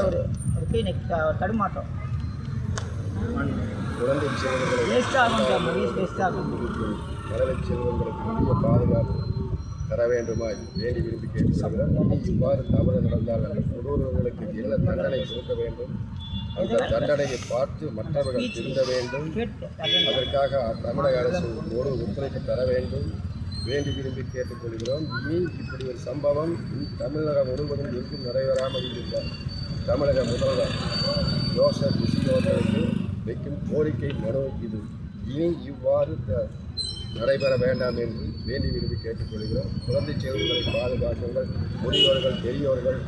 ஒரு தடுமாற்றம் குழந்தை மழலை செல்வங்களுக்கு பாதுகாப்பு தர வேண்டுமாய் வேண்டி விரும்பி கேட்டுக்கொள்கிறோம். இவ்வாறு தவறு நடந்தால் அந்த கொடூரர்களுக்கு என்ன தண்டனை கொடுக்க வேண்டும், அந்த தண்டனையை பார்த்து மற்றவர்கள் திருந்த வேண்டும். அதற்காக தமிழக அரசு ஒரு ஒத்துழைப்பு தர வேண்டும் வேண்டி விரும்பி கேட்டுக்கொள்கிறோம். இனி இப்படி ஒரு சம்பவம் தமிழகம் முழுவதும் எங்கும் நடைபெறாமல் இருந்தார். தமிழக முதல்வர் ஜோசப் அவர்களுக்கு வைக்கும் கோரிக்கை மனு இது. இனி இவ்வாறு நடைபெற வேண்டாம் என்று வேண்டி விரும்பி கேட்டுக்கொள்கிறோம். குழந்தை செல்வங்களை பாதுகாக்குங்கள். முதியோர்கள், பெரியோர்கள்,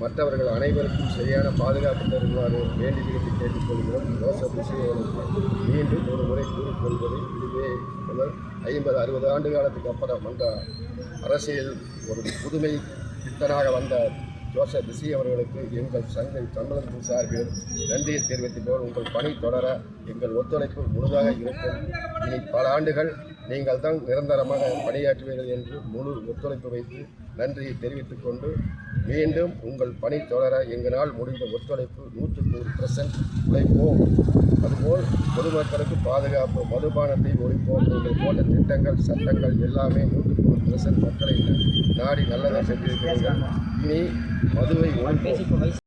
மற்றவர்கள் அனைவருக்கும் சரியான பாதுகாப்பு தருமாறு வேண்டி விரும்பி கேட்டுக்கொள்கிறோம். ஜோசப் அவர்களுக்கு மீண்டும் ஒரு முறை கூறிக்கொள்வது, இதுவே முதல் 50-60 ஆண்டு காலத்துக்கு அப்புறம் வந்த அரசியல் ஒரு புதுமை திட்டனாக வந்த ஜோசப் அவர்களுக்கு எங்கள் சங்க தமிழகத்தின் சார்பில் நன்றியை தெரிவித்துக்கொள். உங்கள் பணி தொடர எங்கள் ஒத்துழைப்பு முழுதாக இருக்கும். இனி பல ஆண்டுகள் நீங்கள் தான் நிரந்தரமாக பணியாற்றுவீர்கள் என்று முழு ஒத்துழைப்பு வைத்து நன்றியை தெரிவித்துக் கொண்டு மீண்டும் உங்கள் பணி தொடர எங்களால் முடிந்த ஒத்துழைப்பு 100% உழைப்போம். அதுபோல் பொதுமக்களுக்கு பாதுகாப்பு, மதுபானத்தை ஒழிப்போம். நீங்கள் போன்ற திட்டங்கள், சட்டங்கள் எல்லாமே 100% மக்களை நாடி நல்லதாக சென்றிருக்கிறீர்கள். இனி மதுவை ஒழிப்போம்.